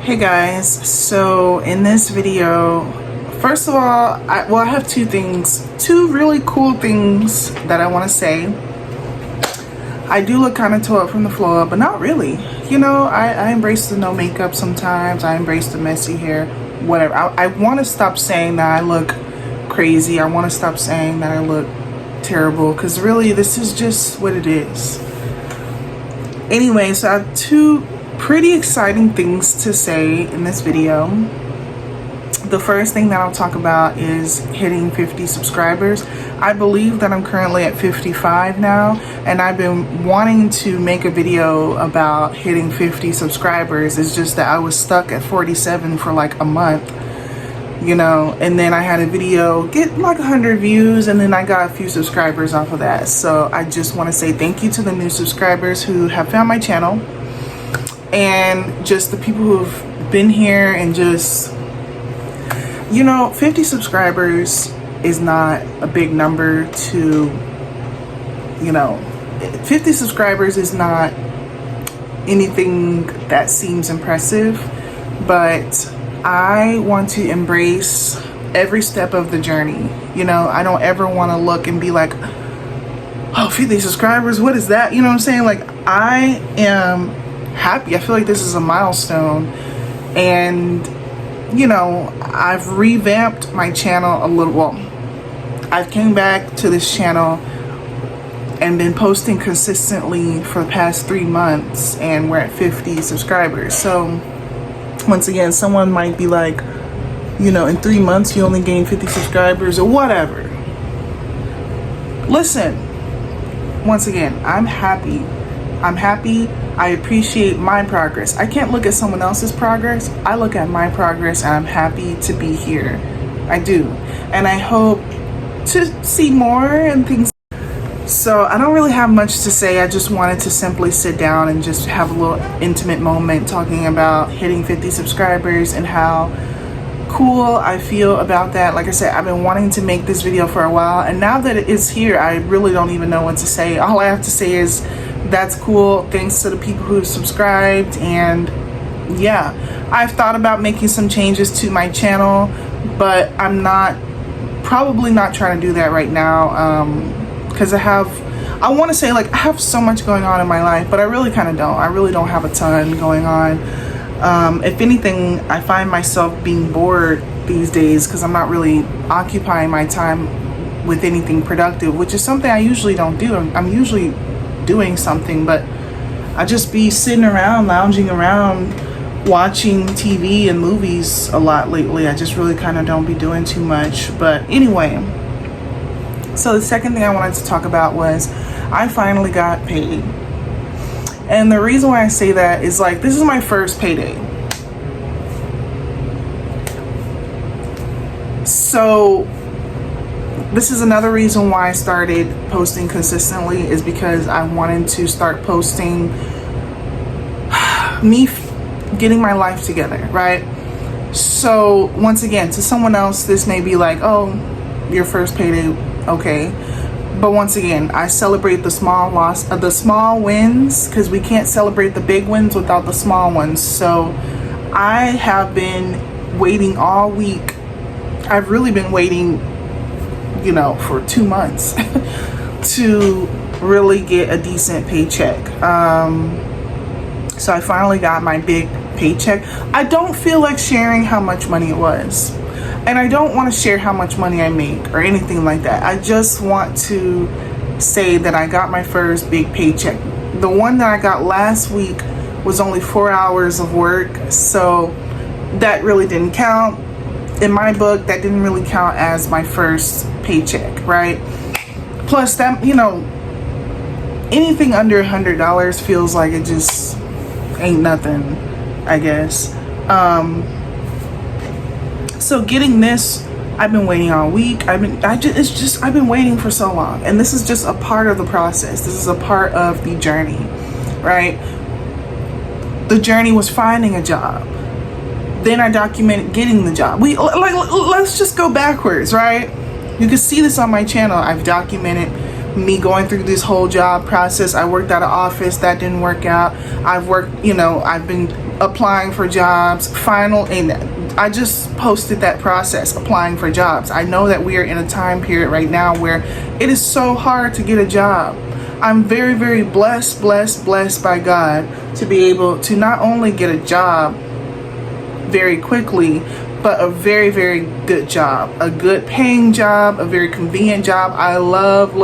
Hey guys, so in this video, first of all, I have two really cool things that I want to say. I do look kind of tore up from the floor, but not really. You know, I embrace the no makeup sometimes. I embrace the messy hair, whatever. I want to stop saying that I look crazy. I want to stop saying that I look terrible, because really this is just what it is. Anyway, so I have two pretty exciting things to say in this video. The first thing that I'll talk about is hitting 50 subscribers. I believe that I'm currently at 55 now, and I've been wanting to make a video about hitting 50 subscribers. It's just that I was stuck at 47 for like a month, you know, and then I had a video get like 100 views, and then I got a few subscribers off of that. So I just want to say thank you to the new subscribers who have found my channel, and just the people who've been here, and just, you know, 50 subscribers is not a big number to, you know, 50 subscribers is not anything that seems impressive, but I want to embrace every step of the journey. You know, I don't ever want to look and be like, oh, 50 subscribers, what is that? You know what I'm saying? Like, I am happy. I feel like this is a milestone, and you know, I've revamped my channel a little. Well, I've came back to this channel and been posting consistently for the past 3 months, and we're at 50 subscribers. So once again, someone might be like, you know, in 3 months you only gained 50 subscribers or whatever. Listen, once again, I'm happy. I appreciate my progress. I can't look at someone else's progress. I look at my progress, and I'm happy to be here. I do. And I hope to see more and things. So I don't really have much to say. I just wanted to simply sit down and just have a little intimate moment talking about hitting 50 subscribers and how cool I feel about that. Like I said, I've been wanting to make this video for a while, and now that it is here, I really don't even know what to say. All I have to say is that's cool. Thanks to the people who subscribed. And yeah, I've thought about making some changes to my channel, but I'm probably not trying to do that right now, because I want to say, like, I have so much going on in my life, but I really kind of don't. I really don't have a ton going on. If anything, I find myself being bored these days because I'm not really occupying my time with anything productive, which is something I usually don't do. I'm usually doing something, but I just be sitting around, lounging around, watching TV and movies a lot lately. I just really kind of don't be doing too much. But anyway, so the second thing I wanted to talk about was I finally got paid. And the reason why I say that is, like, this is my first payday. So this is another reason why I started posting consistently, is because I wanted to start posting me getting my life together, right? So once again, to someone else, this may be like, oh, your first payday, okay. But once again, I celebrate the small wins, because we can't celebrate the big wins without the small ones. So I have been waiting all week. I've really been waiting, you know, for 2 months to really get a decent paycheck. So I finally got my big paycheck. I don't feel like sharing how much money it was, and I don't want to share how much money I make or anything like that. I just want to say that I got my first big paycheck. The one that I got last week was only 4 hours of work, so that really didn't count. In my book, that didn't really count as my first paycheck, right? Plus, that, you know, anything under $100 feels like it just ain't nothing, I guess. So getting this, I've been waiting all week. I've been waiting for so long, and this is just a part of the process. This is a part of the journey, right? The journey was finding a job. Then I documented getting the job. Let's just go backwards, right? You can see this on my channel. I've documented me going through this whole job process. I worked at an office that didn't work out. I've been applying for jobs, and I just posted that process, applying for jobs. I know that we are in a time period right now where it is so hard to get a job. I'm very, very blessed by God to be able to not only get a job very quickly, but a very, very good job, a good paying job, a very convenient job. I love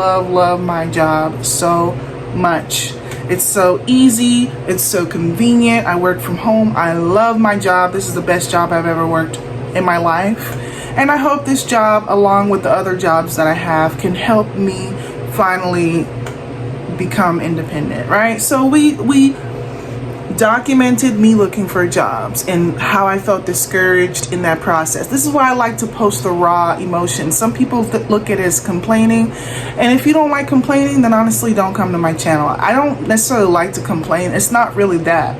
my job so much. It's so easy, it's so convenient. I work from home. I love my job. This is the best job I've ever worked in my life. And I hope this job, along with the other jobs that I have, can help me finally become independent, right? So we documented me looking for jobs and how I felt discouraged in that process. This is why I like to post the raw emotions. Some people look at it as complaining, and if you don't like complaining, then honestly don't come to my channel. I don't necessarily like to complain. It's not really that,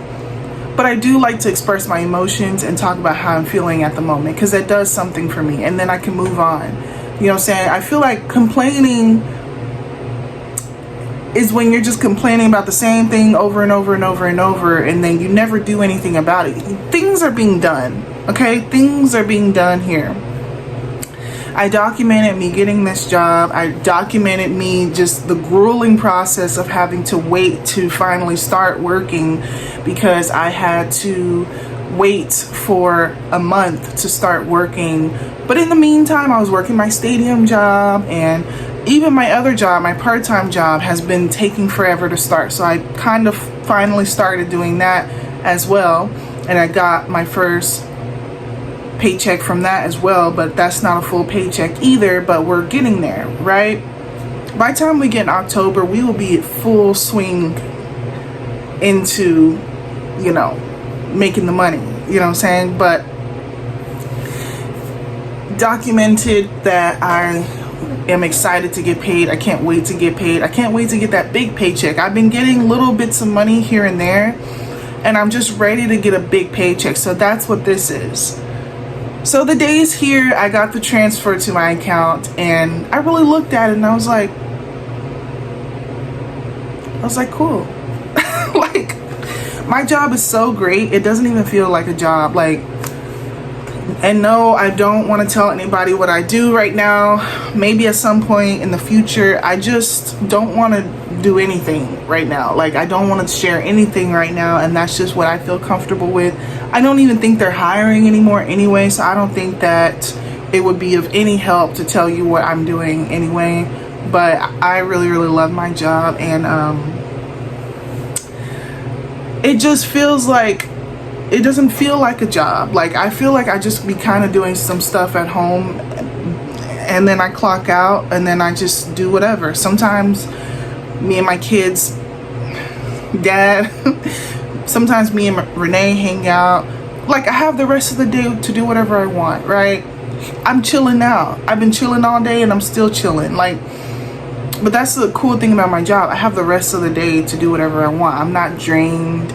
but I do like to express my emotions and talk about how I'm feeling at the moment, because that does something for me, and then I can move on. You know what I'm saying? I feel like complaining is when you're just complaining about the same thing over and over and over and over, and then you never do anything about it. Things are being done, okay? Things are being done here. I documented me getting this job. I documented me just the grueling process of having to wait to finally start working, because I had to wait for a month to start working. But in the meantime, I was working my stadium job, and even my other job, my part-time job, has been taking forever to start. So I kind of finally started doing that as well. And I got my first paycheck from that as well, but that's not a full paycheck either, but we're getting there, right? By the time we get in October, we will be at full swing into, you know, making the money, you know what I'm saying? But documented that I am excited to get paid. I can't wait to get paid. I can't wait to get that big paycheck. I've been getting little bits of money here and there, and I'm just ready to get a big paycheck. So that's what this is. So the days here, I got the transfer to my account, and I really looked at it and I was like, cool. Like, my job is so great. It doesn't even feel like a job. Like, and no, I don't want to tell anybody what I do right now. Maybe at some point in the future. I just don't want to do anything right now. Like, I don't want to share anything right now, and that's just what I feel comfortable with. I don't even think they're hiring anymore anyway, so I don't think that it would be of any help to tell you what I'm doing anyway. But I really love my job, and it just feels like, it doesn't feel like a job. Like, I feel like I just be kind of doing some stuff at home, and then I clock out, and then I just do whatever. Sometimes me and my kids, dad, sometimes me and Renee hang out. Like, I have the rest of the day to do whatever I want, right? I'm chilling now. I've been chilling all day, and I'm still chilling. Like, but that's the cool thing about my job. I have the rest of the day to do whatever I want. I'm not drained.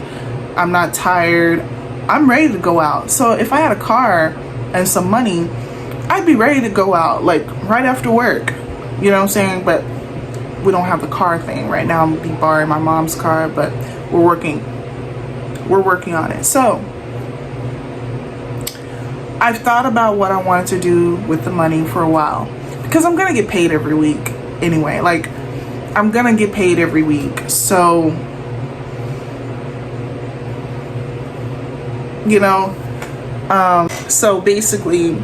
I'm not tired. I'm ready to go out. So if I had a car and some money, I'd be ready to go out, like, right after work. You know what I'm saying? But we don't have the car thing right now. I'm gonna be borrowing my mom's car, but we're working on it. So I've thought about what I wanted to do with the money for a while, because I'm gonna get paid every week anyway. Like, I'm gonna get paid every week. So, you know, so basically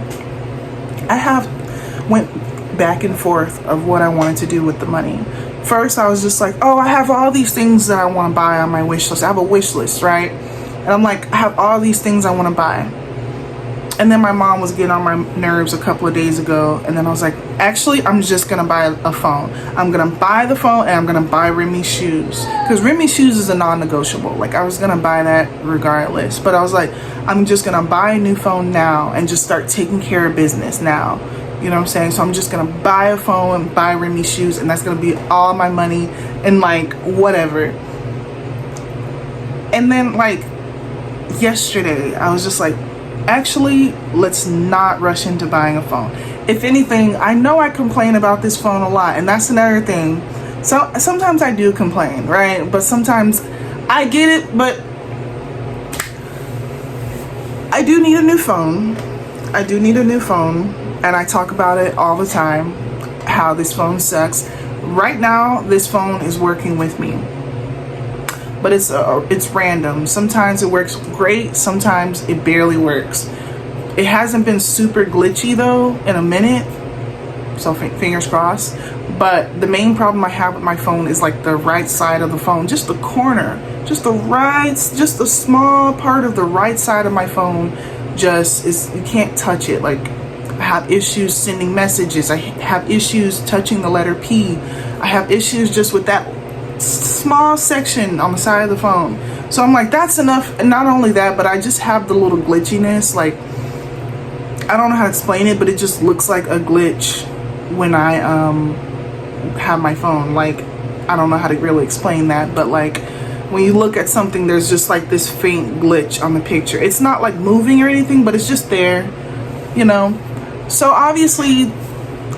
I went back and forth of what I wanted to do with the money. First, I was just like, oh, I have all these things that I want to buy on my wish list. I have a wish list, right? And I'm like, I have all these things I want to buy. And then my mom was getting on my nerves a couple of days ago, and then I was like, actually, I'm just gonna buy a phone. I'm gonna buy the phone, and I'm gonna buy Remy's shoes, because Remy's shoes is a non-negotiable. Like, I was gonna buy that regardless, but I was like, I'm just gonna buy a new phone now and just start taking care of business now. You know what I'm saying? So I'm just gonna buy a phone and buy Remy's shoes, and that's gonna be all my money, and like, whatever. And then, like, yesterday, I was just like, actually, let's not rush into buying a phone. If anything, I know I complain about this phone a lot, and that's another thing. So sometimes I do complain, right? But sometimes I get it, but I do need a new phone. I do need a new phone, and I talk about it all the time, how this phone sucks. Right now, this phone is working with me, but it's random. Sometimes it works great, sometimes it barely works. It hasn't been super glitchy though in a minute, so fingers crossed. But the main problem I have with my phone is like the right side of the phone, just the corner, just the small part of the right side of my phone just is, you can't touch it. Like, I have issues sending messages, I have issues touching the letter P, I have issues just with that small section on the side of the phone. So I'm like, that's enough. And not only that, but I just have the little glitchiness. Like, I don't know how to explain it, but it just looks like a glitch when I have my phone. Like, I don't know how to really explain that, but like when you look at something, there's just like this faint glitch on the picture. It's not like moving or anything, but it's just there, you know. So obviously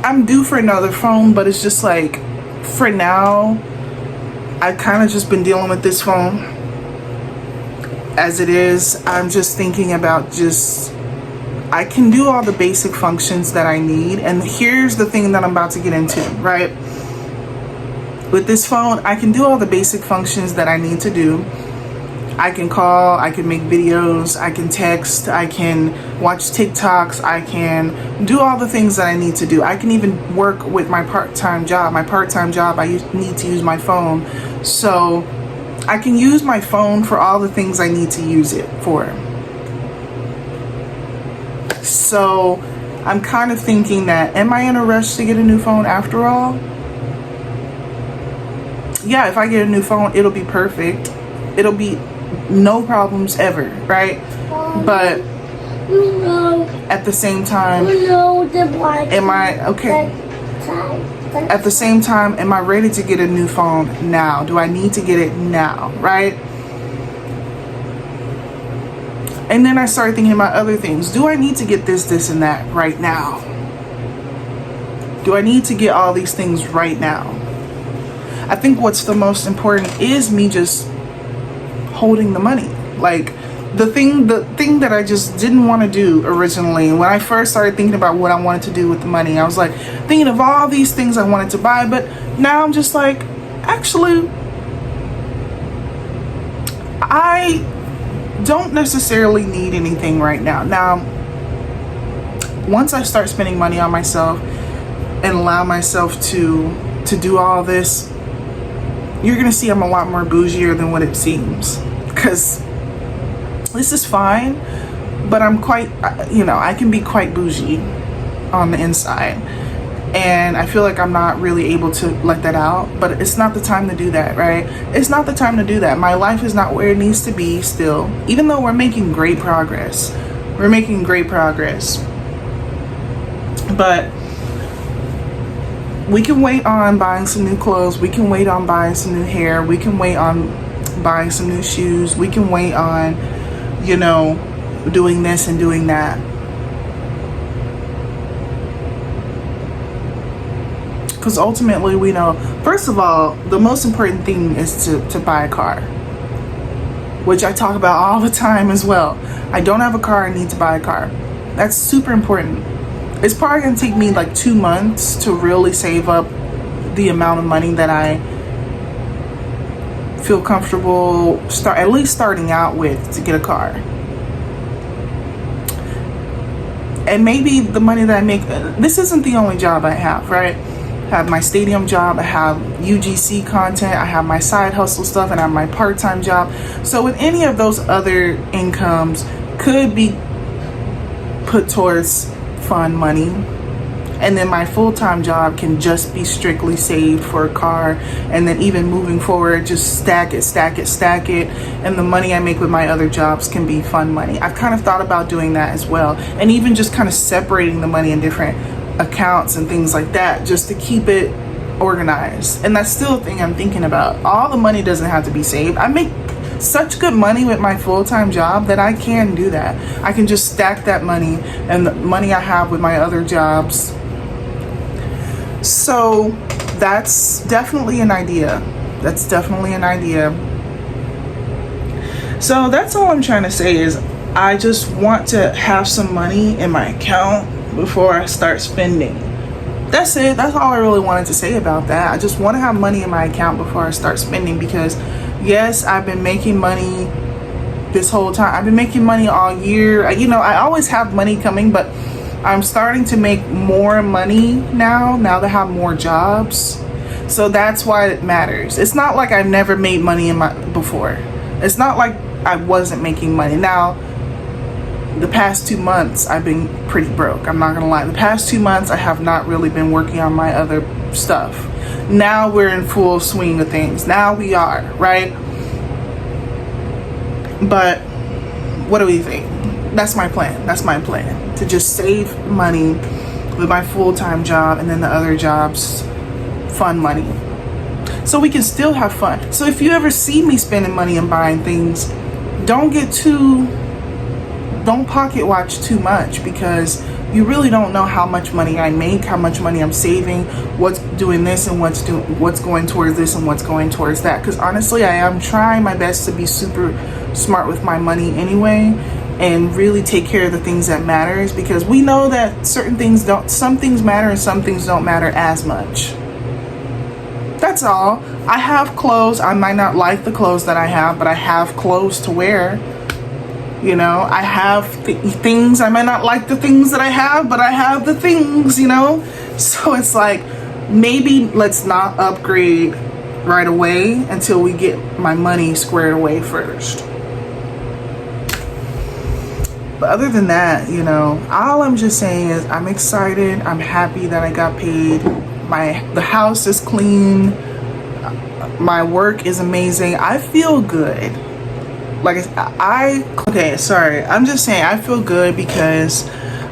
I'm due for another phone, but it's just like, for now, I've kind of just been dealing with this phone as it is. I'm just thinking about I can do all the basic functions that I need. And here's the thing that I'm about to get into, right? With this phone, I can do all the basic functions that I need to do. I can call, I can make videos, I can text, I can watch TikToks, I can do all the things that I need to do. I can even work with my part-time job. My part-time job, I need to use my phone. So I can use my phone for all the things I need to use it for. So I'm kind of thinking that, am I in a rush to get a new phone after all? Yeah, if I get a new phone, it'll be perfect. It'll be no problems ever, right? But at the same time, am I okay? At the same time, am I ready to get a new phone now? Do I need to get it now, right? And then I started thinking about other things. Do I need to get this, and that right now? Do I need to get all these things right now? I think what's the most important is me just holding the money. Like, the thing that I just didn't want to do originally, when I first started thinking about what I wanted to do with the money, I was like thinking of all these things I wanted to buy, but now I'm just like, actually, I don't necessarily need anything right now. Now, once I start spending money on myself and allow myself to do all this, you're gonna see I'm a lot more bougier than what it seems. Because this is fine, but I'm quite, you know, I can be quite bougie on the inside. And I feel like I'm not really able to let that out, but it's not the time to do that, right? It's not the time to do that. My life is not where it needs to be still, even though we're making great progress. We're making great progress. But we can wait on buying some new clothes. We can wait on buying some new hair. We can wait on buying some new shoes. We can wait on, you know, doing this and doing that. Because ultimately, we know, first of all, the most important thing is to buy a car, which I talk about all the time as well. I don't have a car, I need to buy a car. That's super important. It's probably going to take me like 2 months to really save up the amount of money that I feel comfortable at least starting out with to get a car. And maybe the money that I make, this isn't the only job I have, right? I have my stadium job, I have UGC content, I have my side hustle stuff, and I have my part-time job. So with any of those other incomes could be put towards fund money, and then my full-time job can just be strictly saved for a car, and then even moving forward, just stack it, and the money I make with my other jobs can be fund money. I've kind of thought about doing that as well, and even just kind of separating the money in different accounts and things like that, just to keep it organized. And that's still a thing I'm thinking about. All the money doesn't have to be saved. I make such good money with my full-time job that I can do that. I can just stack that money and the money I have with my other jobs. So that's definitely an idea. So that's all I'm trying to say is, I just want to have some money in my account before I start spending. That's it. That's all I really wanted to say about that. I just want to have money in my account before I start spending, because yes, I've been making money this whole time. I've been making money all year. You know, I always have money coming, but I'm starting to make more money now that I have more jobs. So that's why it matters. It's not like I've never made money before. It's not like I wasn't making money. Now, the past 2 months I've been pretty broke. I'm not gonna lie. The past 2 months I have not really been working on my other stuff. Now we're in full swing of things. Now we are, right? But what do we think? That's my plan. That's my plan. To just save money with my full-time job, and then the other jobs, fun money, so we can still have fun. So if you ever see me spending money and buying things, don't pocket watch too much, because you really don't know how much money I make, how much money I'm saving, what's doing this and what's going towards this and what's going towards that. Because honestly, I am trying my best to be super smart with my money anyway, and really take care of the things that matters, because we know that some things matter and some things don't matter as much. That's all. I have clothes. I might not like the clothes that I have, but I have clothes to wear. You know, I have things. I might not like the things that I have, but I have the things, you know. So it's like, maybe let's not upgrade right away until we get my money squared away first. But other than that, you know, all I'm just saying is I'm excited. I'm happy that I got paid. The house is clean. My work is amazing. I feel good. I'm just saying I feel good because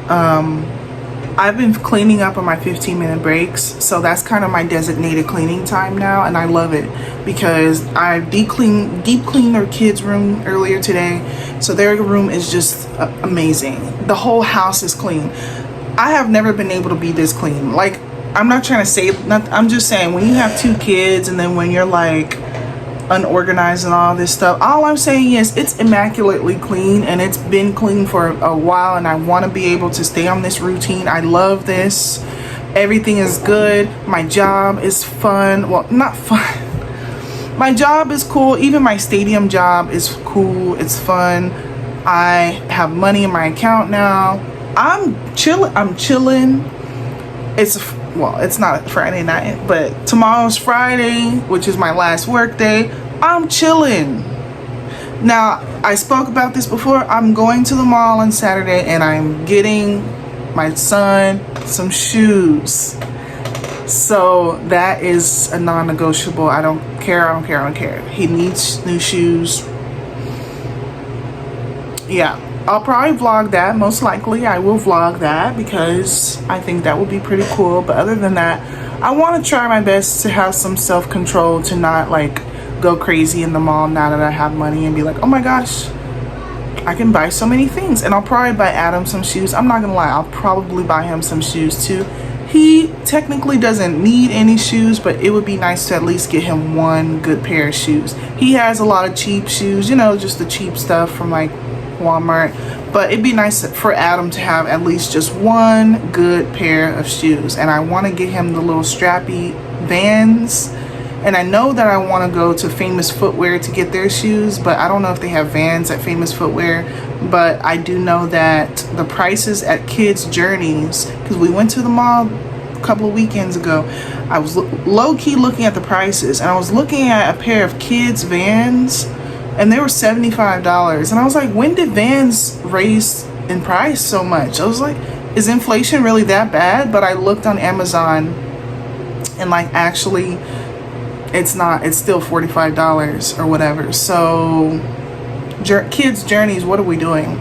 I've been cleaning up on my 15-minute breaks. So that's kind of my designated cleaning time now, and I love it because I deep cleaned their kids' room earlier today. So their room is just amazing. The whole house is clean. I have never been able to be this clean. Like, I'm not trying to say, I'm just saying, when you have 2 kids and then when you're like unorganized and all this stuff, all I'm saying is it's immaculately clean, and it's been clean for a while, and I want to be able to stay on this routine. I love this. Everything is good. My job is fun. Well, not fun. My job is cool. Even my stadium job is cool. It's fun. I have money in my account now. I'm chilling. It's not Friday night, but tomorrow's Friday, which is my last work day. I'm chilling. Now, I spoke about this before. I'm going to the mall on Saturday, and I'm getting my son some shoes. So that is a non-negotiable. I don't care. He needs new shoes. Yeah. I'll probably vlog that. Most likely I will vlog that because I think that would be pretty cool. But other than that, I want to try my best to have some self-control, to not like go crazy in the mall now that I have money and be like, oh my gosh, I can buy so many things. And I'll probably buy Adam some shoes. I'm not gonna lie, I'll probably buy him some shoes too. He technically doesn't need any shoes, but it would be nice to at least get him one good pair of shoes. He has a lot of cheap shoes, you know, just the cheap stuff from like Walmart, but it'd be nice for Adam to have at least just one good pair of shoes. And I want to get him the little strappy Vans, and I know that I want to go to Famous Footwear to get their shoes, but I don't know if they have Vans at Famous Footwear. But I do know that the prices at Kids Journeys, because we went to the mall a couple of weekends ago, I was low-key looking at the prices, and I was looking at a pair of kids Vans, and they were $75. And I was like, when did Vans raise in price so much? I was like, is inflation really that bad? But I looked on Amazon, and like, actually it's not. It's still $45 or whatever. So Kids Journeys, what are we doing?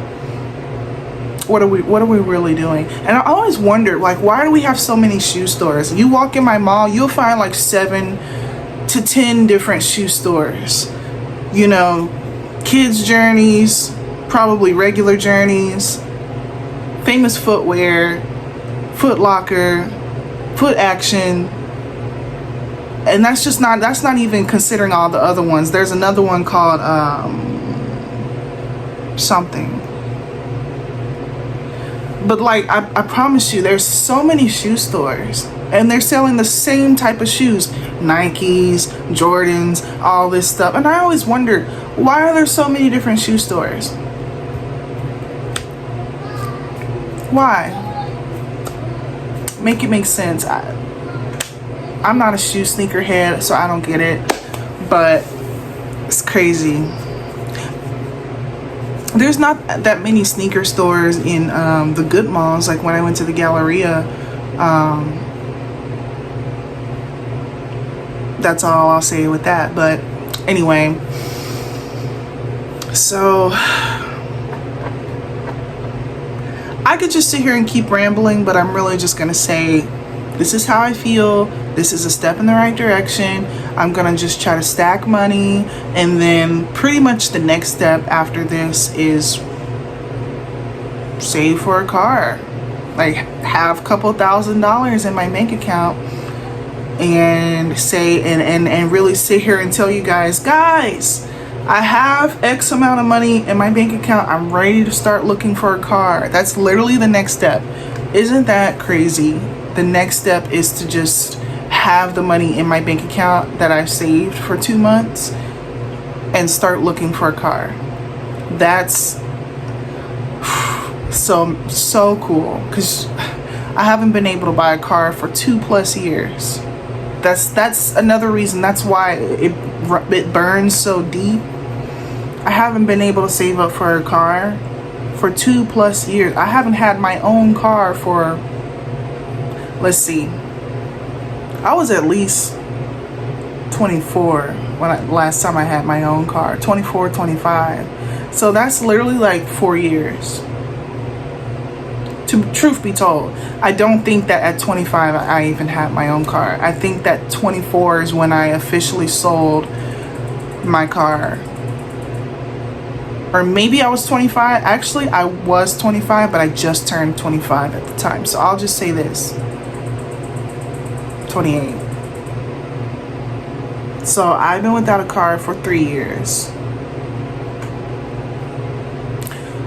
What are we really doing? And I always wondered, like, why do we have so many shoe stores? You walk in my mall, you'll find like 7 to 10 different shoe stores. You know, Kids Journeys, probably regular Journeys, Famous Footwear, Foot Locker, Foot Action. And that's not even considering all the other ones. There's another one called something. But like, I promise you, there's so many shoe stores and they're selling the same type of shoes, Nikes, Jordans, all this stuff. And I always wondered, why are there so many different shoe stores? Why? Make it make sense. I'm not a shoe sneakerhead, so I don't get it, but it's crazy. There's not that many sneaker stores in the good malls. Like when I went to the Galleria, that's all I'll say with that. But anyway, so I could just sit here and keep rambling, but I'm really just gonna say, this is how I feel. This is a step in the right direction. I'm gonna just try to stack money, and then pretty much the next step after this is save for a car. Like have a couple $1,000s in my bank account and say and really sit here and tell you guys, I have X amount of money in my bank account. I'm ready to start looking for a car. That's literally the next step. Isn't that crazy? The next step is to just have the money in my bank account that I've saved for 2 months and start looking for a car. That's so cool, because I haven't been able to buy a car for 2+ years. That's another reason. That's why it burns so deep. I haven't been able to save up for a car for 2+ years. I haven't had my own car for, let's see, I was at least 24 when last time I had my own car. 24, 25. So that's literally like 4 years. Truth be told, I don't think that at 25 I even had my own car. I think that 24 is when I officially sold my car. Or maybe I was 25. Actually, I was 25, but I just turned 25 at the time. So I'll just say this. 28. So I've been without a car for 3 years.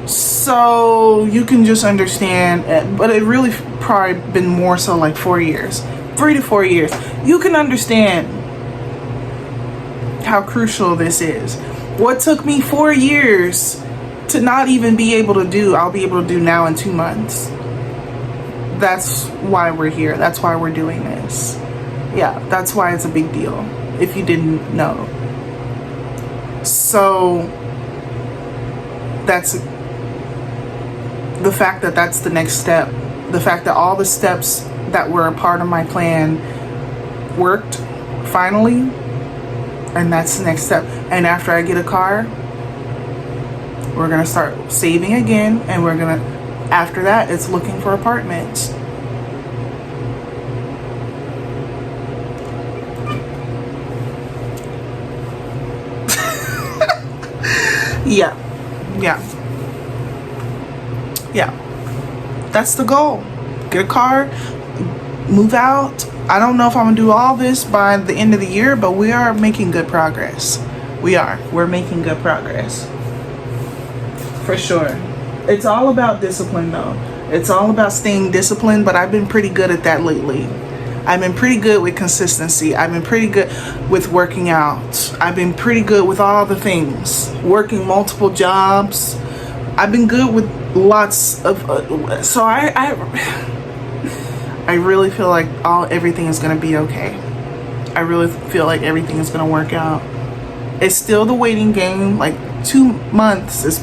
So you can just understand, but it really probably been more so like 4 years, 3 to 4 years. You can understand how crucial this is. What took me 4 years to not even be able to do, I'll be able to do now in 2 months. That's why we're here. That's why we're doing this. Yeah, that's why it's a big deal, if you didn't know. So that's the fact that that's the next step. The fact that all the steps that were a part of my plan worked finally, and that's the next step. And after I get a car, we're gonna start saving again, and we're gonna, after that, it's looking for apartments. Yeah. That's the goal. Get a car, move out. I don't know if I'm gonna do all this by the end of the year, but we are making good progress. We're making good progress. For sure. It's all about discipline though. It's all about staying disciplined, but I've been pretty good at that lately. I've been pretty good with consistency. I've been pretty good with working out. I've been pretty good with all the things. Working multiple jobs. I've been good with lots of so I really feel like everything is gonna be okay. I really feel like everything is gonna work out. It's still the waiting game. Like 2 months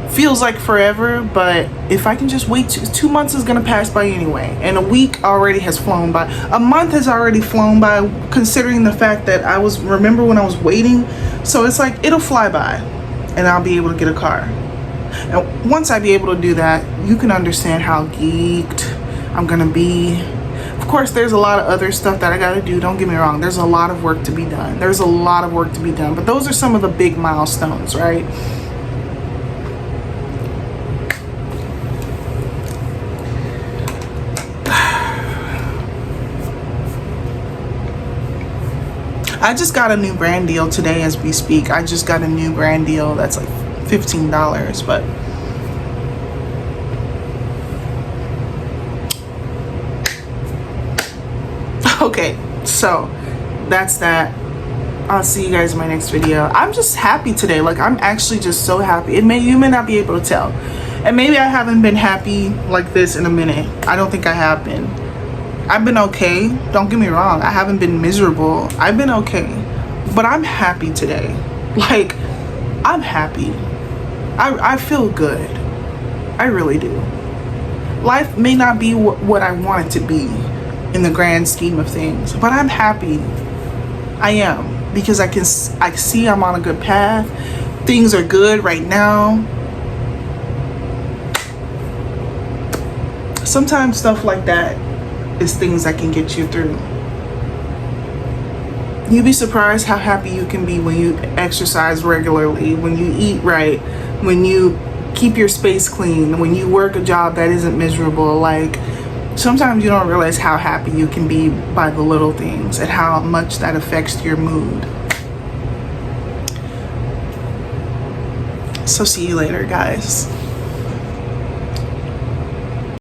feels like forever, but if I can just wait, 2 months is gonna pass by anyway, and a week already has flown by. A month has already flown by, considering the fact that remember when I was waiting. So it's like it'll fly by, and I'll be able to get a car. And once I be able to do that, you can understand how geeked I'm gonna be. Of course, there's a lot of other stuff that I gotta do. Don't get me wrong. There's a lot of work to be done. But those are some of the big milestones, right? I just got a new brand deal today as we speak. I just got a new brand deal that's like $15, but Okay, so that's that. I'll see you guys in my next video. I'm just happy today. Like, I'm actually just so happy. You may not be able to tell, and maybe I haven't been happy like this in a minute. I don't think I have been. I've been okay, don't get me wrong. I haven't been miserable. I've been okay, but I'm happy today. Like, I'm happy. I feel good. I really do. Life may not be what I want it to be in the grand scheme of things, but I'm happy. I am, because I see I'm on a good path. Things are good right now. Sometimes stuff like that is things that can get you through. You'd be surprised how happy you can be when you exercise regularly, when you eat right, when you keep your space clean, when you work a job that isn't miserable. Like, sometimes you don't realize how happy you can be by the little things and how much that affects your mood. So see you later, guys.